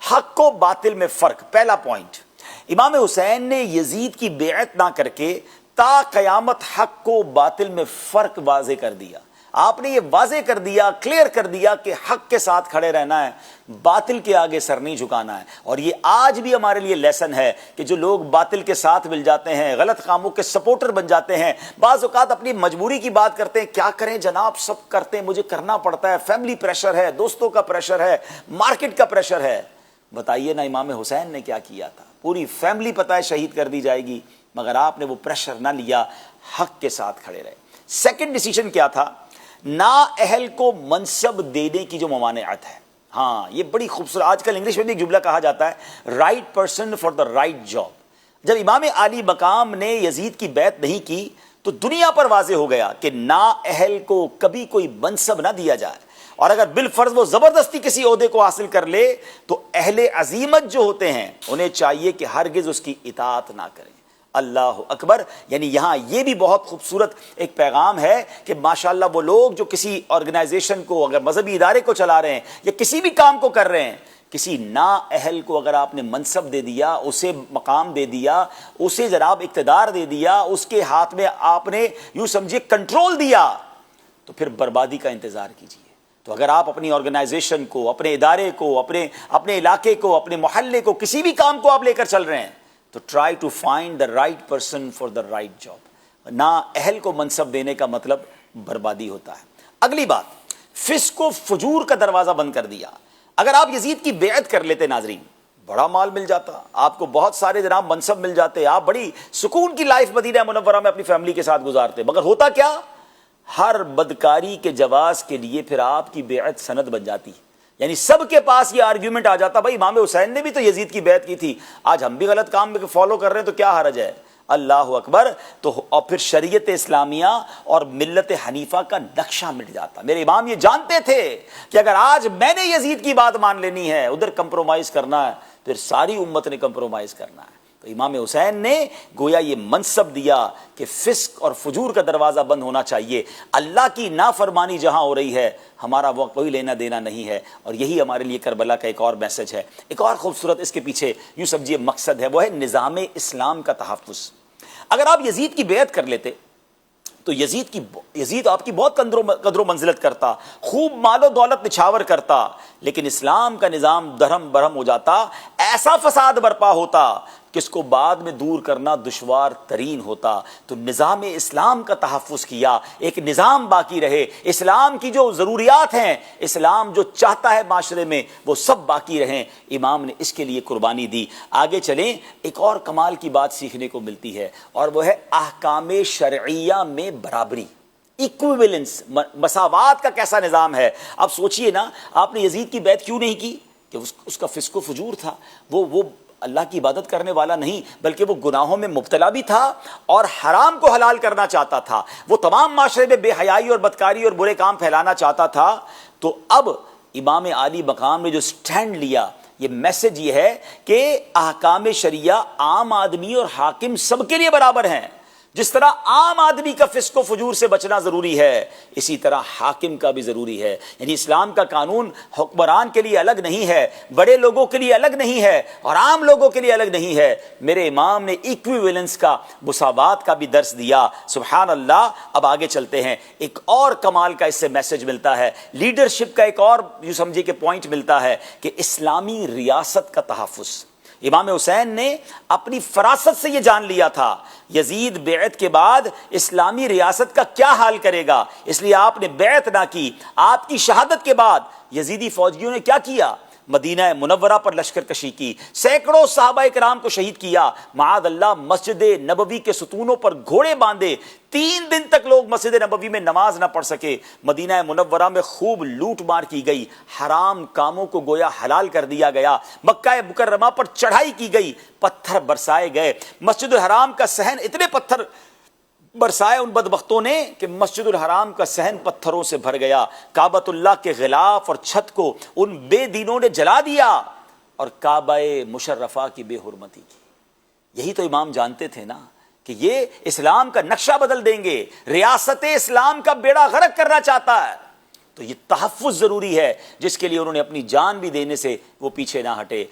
حق و باطل میں فرق. پہلا پوائنٹ، امام حسین نے یزید کی بیعت نہ کر کے تا قیامت حق و باطل میں فرق واضح کر دیا. آپ نے یہ واضح کر دیا، کلیئر کر دیا کہ حق کے ساتھ کھڑے رہنا ہے، باطل کے آگے سر نہیں جھکانا ہے. اور یہ آج بھی ہمارے لیے لیسن ہے کہ جو لوگ باطل کے ساتھ مل جاتے ہیں، غلط کاموں کے سپورٹر بن جاتے ہیں، بعض اوقات اپنی مجبوری کی بات کرتے ہیں، کیا کریں جناب، سب کرتے ہیں، مجھے کرنا پڑتا ہے، فیملی پریشر ہے، دوستوں کا پریشر ہے، مارکیٹ کا پریشر ہے. بتائیے نا امام حسین نے کیا کیا تھا؟ پوری فیملی پتہ ہے شہید کر دی جائے گی، مگر آپ نے وہ پریشر نہ لیا، حق کے ساتھ کھڑے رہے. سیکنڈ ڈیسیژن کیا تھا؟ نااہل کو منصب دینے کی جو ممانعت ہے. ہاں یہ بڑی خوبصورت، آج کل انگلش میں بھی ایک جملہ کہا جاتا ہے، right person for the right job. جب امام علی مقام نے یزید کی بیعت نہیں کی تو دنیا پر واضح ہو گیا کہ نااہل کو کبھی کوئی منصب نہ دیا جائے، اور اگر بالفرض وہ زبردستی کسی عہدے کو حاصل کر لے تو اہل عزیمت جو ہوتے ہیں انہیں چاہیے کہ ہرگز اس کی اطاعت نہ کریں. اللہ اکبر. یعنی یہاں یہ بھی بہت خوبصورت ایک پیغام ہے کہ ماشاءاللہ وہ لوگ جو کسی آرگنائزیشن کو، اگر مذہبی ادارے کو چلا رہے ہیں یا کسی بھی کام کو کر رہے ہیں، کسی نااہل کو اگر آپ نے منصب دے دیا، اسے مقام دے دیا، اسے جناب اقتدار دے دیا، اس کے ہاتھ میں آپ نے یوں سمجھے کنٹرول دیا، تو پھر بربادی کا انتظار کیجیے. تو اگر آپ اپنی آرگنائزیشن کو، اپنے ادارے کو، اپنے علاقے کو، اپنے محلے کو، کسی بھی کام کو آپ لے کر چل رہے ہیں تو try to find the right person for the right job. نااہل کو منصب دینے کا مطلب بربادی ہوتا ہے. اگلی بات، فسق و فجور کا دروازہ بند کر دیا. اگر آپ یزید کی بیعت کر لیتے ناظرین، بڑا مال مل جاتا آپ کو، بہت سارے جناب منصب مل جاتے، آپ بڑی سکون کی لائف مدینہ منورہ میں اپنی فیملی کے ساتھ گزارتے. مگر ہوتا کیا؟ ہر بدکاری کے جواز کے لیے پھر آپ کی بیعت سند بن جاتی. یعنی سب کے پاس یہ آرگیومنٹ آ جاتا، بھائی امام حسین نے بھی تو یزید کی بیعت کی تھی، آج ہم بھی غلط کام میں فالو کر رہے ہیں تو کیا حرج ہے؟ اللہ اکبر. تو اور پھر شریعت اسلامیہ اور ملت حنیفہ کا نقشہ مٹ جاتا. میرے امام یہ جانتے تھے کہ اگر آج میں نے یزید کی بات مان لینی ہے، ادھر کمپرومائز کرنا ہے، پھر ساری امت نے کمپرومائز کرنا ہے. تو امام حسین نے گویا یہ منصب دیا کہ فسق اور فجور کا دروازہ بند ہونا چاہیے. اللہ کی نافرمانی جہاں ہو رہی ہے ہمارا وہ کوئی لینا دینا نہیں ہے. اور یہی ہمارے لیے کربلا کا ایک اور میسج ہے، ایک اور خوبصورت اس کے پیچھے یوں سمجھیے مقصد ہے، وہ ہے نظام اسلام کا تحفظ. اگر آپ یزید کی بیعت کر لیتے تو یزید آپ کی بہت قدر و منزلت کرتا، خوب مال و دولت نچھاور کرتا، لیکن اسلام کا نظام درہم برہم ہو جاتا، ایسا فساد برپا ہوتا کہ اس کو بعد میں دور کرنا دشوار ترین ہوتا. تو نظام اسلام کا تحفظ کیا، ایک نظام باقی رہے، اسلام کی جو ضروریات ہیں، اسلام جو چاہتا ہے معاشرے میں وہ سب باقی رہیں. امام نے اس کے لیے قربانی دی. آگے چلیں، ایک اور کمال کی بات سیکھنے کو ملتی ہے، اور وہ ہے احکام شرعیہ میں برابری، ایکویولنس، مساوات کا کیسا نظام ہے. اب سوچئے نا، آپ نے یزید کی بیعت کیوں نہیں کی؟ کہ اس کا فسق و فجور تھا، وہ اللہ کی عبادت کرنے والا نہیں، بلکہ وہ گناہوں میں مبتلا بھی تھا اور حرام کو حلال کرنا چاہتا تھا، وہ تمام معاشرے میں بے حیائی اور بدکاری اور برے کام پھیلانا چاہتا تھا. تو اب امام علی مقام نے جو سٹینڈ لیا، یہ میسج یہ ہے کہ احکام شریعہ عام آدمی اور حاکم سب کے لیے برابر ہیں. جس طرح عام آدمی کا فسق و فجور سے بچنا ضروری ہے، اسی طرح حاکم کا بھی ضروری ہے. یعنی اسلام کا قانون حکمران کے لیے الگ نہیں ہے، بڑے لوگوں کے لیے الگ نہیں ہے، اور عام لوگوں کے لیے الگ نہیں ہے. میرے امام نے ایکویولنس کا، مساوات کا بھی درس دیا. سبحان اللہ. اب آگے چلتے ہیں، ایک اور کمال کا اس سے میسج ملتا ہے، لیڈرشپ کا ایک اور یوں سمجھے کہ پوائنٹ ملتا ہے کہ اسلامی ریاست کا تحفظ. امام حسین نے اپنی فراست سے یہ جان لیا تھا یزید بیعت کے بعد اسلامی ریاست کا کیا حال کرے گا، اس لیے آپ نے بیعت نہ کی. آپ کی شہادت کے بعد یزیدی فوجیوں نے کیا کیا؟ مدینہ منورہ پر لشکر کشی کی، سینکڑوں صحابہ کرام کو شہید کیا. معاذ اللہ مسجد نبوی کے ستونوں پر گھوڑے باندھے، 3 دن تک لوگ مسجد نبوی میں نماز نہ پڑھ سکے. مدینہ منورہ میں خوب لوٹ مار کی گئی، حرام کاموں کو گویا حلال کر دیا گیا. مکہ مکرمہ پر چڑھائی کی گئی، پتھر برسائے گئے. مسجد الحرام کا صحن، اتنے پتھر برسائے ان بدبختوں نے کہ مسجد الحرام کا صحن پتھروں سے بھر گیا. کعبۃ اللہ کے غلاف اور چھت کو ان بے دینوں نے جلا دیا اور کعبہ مشرفہ کی بے حرمتی کی. یہی تو امام جانتے تھے نا کہ یہ اسلام کا نقشہ بدل دیں گے، ریاست اسلام کا بیڑا غرق کرنا چاہتا ہے. تو یہ تحفظ ضروری ہے جس کے لیے انہوں نے اپنی جان بھی دینے سے وہ پیچھے نہ ہٹے.